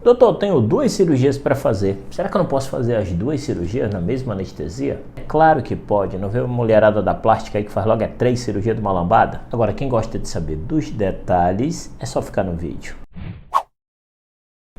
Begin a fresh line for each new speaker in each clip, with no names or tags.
Doutor, eu tenho 2 cirurgias para fazer. Será que eu não posso fazer as 2 cirurgias na mesma anestesia? É claro que pode. Não vê a mulherada da plástica aí que faz logo 3 cirurgias de uma lambada? Agora, quem gosta de saber dos detalhes, é só ficar no vídeo.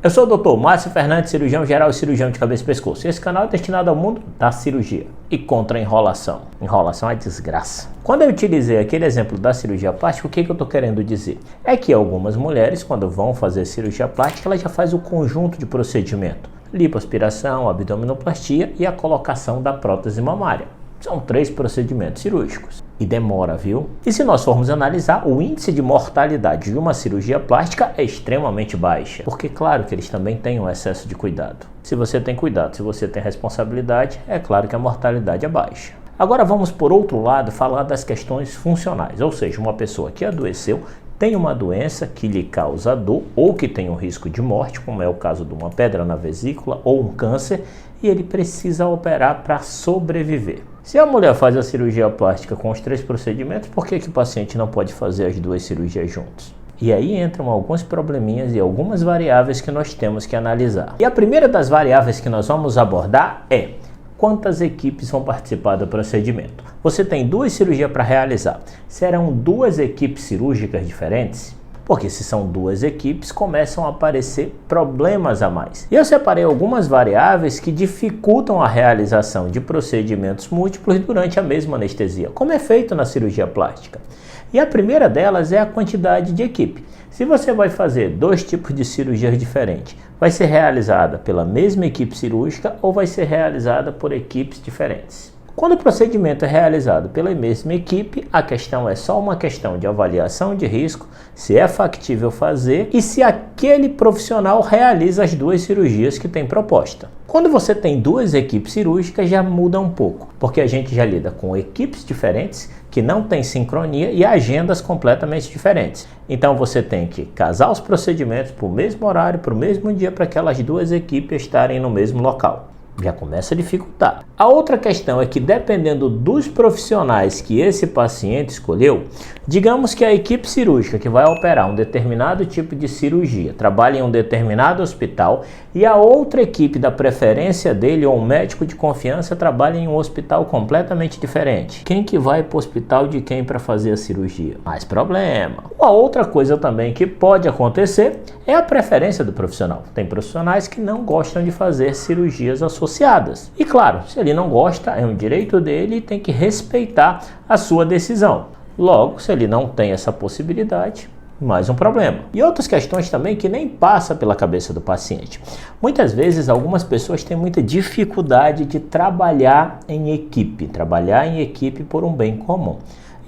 Eu sou o Dr. Márcio Fernandes, cirurgião geral e cirurgião de cabeça e pescoço. Esse canal é destinado ao mundo da cirurgia e contra a enrolação. Enrolação é desgraça. Quando eu utilizei aquele exemplo da cirurgia plástica, o que eu estou querendo dizer? É que algumas mulheres, quando vão fazer cirurgia plástica, elas já fazem o conjunto de procedimento. Lipoaspiração, abdominoplastia e a colocação da prótese mamária. São 3 procedimentos cirúrgicos. E demora, viu? E se nós formos analisar, o índice de mortalidade de uma cirurgia plástica é extremamente baixa. Porque claro que eles também têm um excesso de cuidado. Se você tem cuidado, se você tem responsabilidade, é claro que a mortalidade é baixa. Agora vamos, por outro lado, falar das questões funcionais. Ou seja, uma pessoa que adoeceu, tem uma doença que lhe causa dor ou que tem um risco de morte, como é o caso de uma pedra na vesícula ou um câncer, e ele precisa operar para sobreviver. Se a mulher faz a cirurgia plástica com os 3 procedimentos, por que o paciente não pode fazer as 2 cirurgias juntos? E aí entram alguns probleminhas e algumas variáveis que nós temos que analisar. E a primeira das variáveis que nós vamos abordar é: quantas equipes vão participar do procedimento? Você tem 2 cirurgias para realizar. Serão 2 equipes cirúrgicas diferentes? Porque se são 2 equipes, começam a aparecer problemas a mais. E eu separei algumas variáveis que dificultam a realização de procedimentos múltiplos durante a mesma anestesia, como é feito na cirurgia plástica. E a primeira delas é a quantidade de equipe. Se você vai fazer 2 tipos de cirurgias diferentes, vai ser realizada pela mesma equipe cirúrgica ou vai ser realizada por equipes diferentes? Quando o procedimento é realizado pela mesma equipe, a questão é só uma questão de avaliação de risco, se é factível fazer e se aquele profissional realiza as 2 cirurgias que tem proposta. Quando você tem 2 equipes cirúrgicas, já muda um pouco, porque a gente já lida com equipes diferentes que não têm sincronia e agendas completamente diferentes. Então você tem que casar os procedimentos para o mesmo horário, para o mesmo dia, para aquelas 2 equipes estarem no mesmo local. Já começa a dificultar. A outra questão é que, dependendo dos profissionais que esse paciente escolheu, digamos que a equipe cirúrgica que vai operar um determinado tipo de cirurgia trabalha em um determinado hospital e a outra equipe da preferência dele ou um médico de confiança trabalha em um hospital completamente diferente. Quem que vai para o hospital de quem para fazer a cirurgia? Mais problema. Uma outra coisa também que pode acontecer é a preferência do profissional. Tem profissionais que não gostam de fazer cirurgias associadas. E claro, se ele não gosta, é um direito dele e tem que respeitar a sua decisão. Logo, se ele não tem essa possibilidade, mais um problema. E outras questões também que nem passa pela cabeça do paciente. Muitas vezes, algumas pessoas têm muita dificuldade de trabalhar em equipe por um bem comum.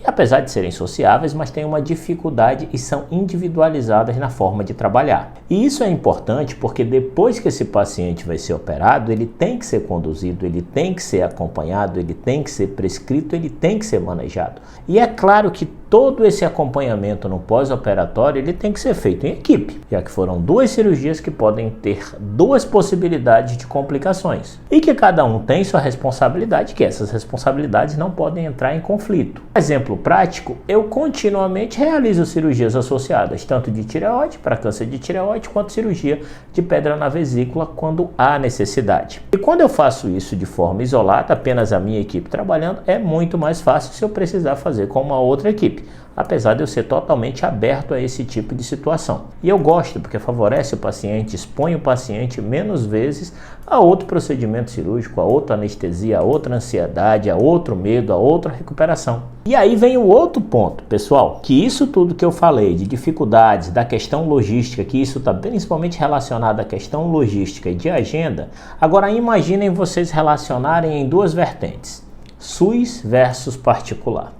Apesar de serem sociáveis, mas têm uma dificuldade e são individualizadas na forma de trabalhar. E isso é importante porque depois que esse paciente vai ser operado, ele tem que ser conduzido, ele tem que ser acompanhado, ele tem que ser prescrito, ele tem que ser manejado. E é claro que todo esse acompanhamento no pós-operatório ele tem que ser feito em equipe, já que foram 2 cirurgias que podem ter 2 possibilidades de complicações e que cada um tem sua responsabilidade, que essas responsabilidades não podem entrar em conflito. Exemplo prático, eu continuamente realizo cirurgias associadas, tanto de tireoide, para câncer de tireoide, quanto cirurgia de pedra na vesícula, quando há necessidade. E quando eu faço isso de forma isolada, apenas a minha equipe trabalhando, é muito mais fácil se eu precisar fazer com uma outra equipe, apesar de eu ser totalmente aberto a esse tipo de situação. E eu gosto porque favorece o paciente, expõe o paciente menos vezes a outro procedimento cirúrgico, a outra anestesia, a outra ansiedade, a outro medo, a outra recuperação. E aí vem o outro ponto, pessoal, que isso tudo que eu falei de dificuldades, da questão logística, que isso está principalmente relacionado à questão logística e de agenda. Agora imaginem vocês relacionarem em 2 vertentes, SUS versus particular.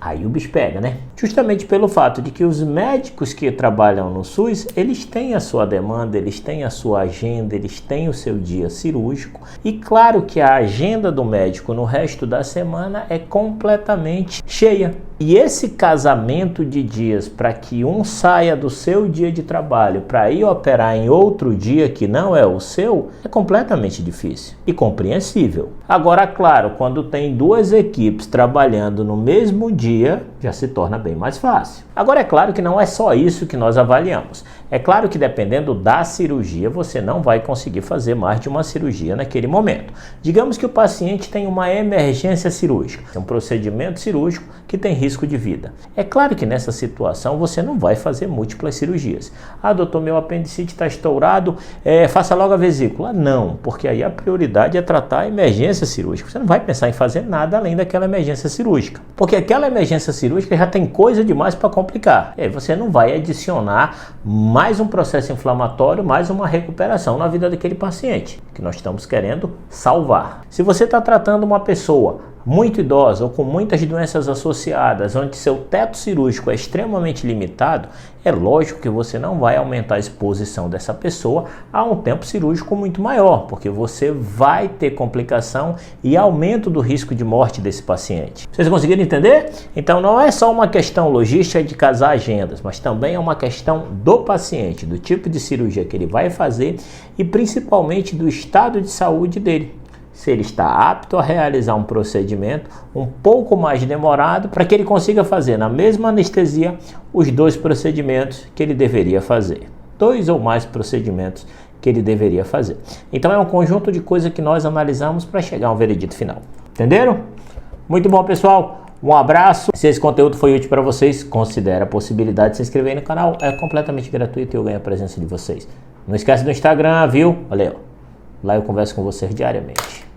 Aí o bicho pega, né? Justamente pelo fato de que os médicos que trabalham no SUS, eles têm a sua demanda, eles têm a sua agenda, eles têm o seu dia cirúrgico. E claro que a agenda do médico no resto da semana é completamente cheia. E esse casamento de dias para que um saia do seu dia de trabalho para ir operar em outro dia que não é o seu, é completamente difícil e compreensível. Agora, claro, quando tem 2 equipes trabalhando no mesmo dia, já se torna bem mais fácil. Agora, é claro que não é só isso que nós avaliamos. É claro que dependendo da cirurgia, você não vai conseguir fazer mais de uma cirurgia naquele momento. Digamos que o paciente tem uma emergência cirúrgica, é um procedimento cirúrgico que tem risco de vida. É claro que nessa situação você não vai fazer múltiplas cirurgias. Ah, doutor, meu apendicite está estourado, faça logo a vesícula. Não, porque aí a prioridade é tratar a emergência cirúrgica. Você não vai pensar em fazer nada além daquela emergência cirúrgica, porque aquela emergência cirúrgica já tem coisa demais para complicar. E aí você não vai adicionar mais um processo inflamatório, mais uma recuperação na vida daquele paciente, que nós estamos querendo salvar. Se você está tratando uma pessoa muito idosa ou com muitas doenças associadas, onde seu teto cirúrgico é extremamente limitado, é lógico que você não vai aumentar a exposição dessa pessoa a um tempo cirúrgico muito maior, porque você vai ter complicação e aumento do risco de morte desse paciente. Vocês conseguiram entender? Então não é só uma questão logística de casar agendas, mas também é uma questão do paciente, do tipo de cirurgia que ele vai fazer e principalmente do estado de saúde dele. Se ele está apto a realizar um procedimento um pouco mais demorado para que ele consiga fazer na mesma anestesia os 2 procedimentos que ele deveria fazer. 2 ou mais procedimentos que ele deveria fazer. Então é um conjunto de coisas que nós analisamos para chegar a um veredito final. Entenderam? Muito bom, pessoal. Um abraço. Se esse conteúdo foi útil para vocês, considere a possibilidade de se inscrever no canal. É completamente gratuito e eu ganho a presença de vocês. Não esquece do Instagram, viu? Olha aí, ó. Lá eu converso com vocês diariamente.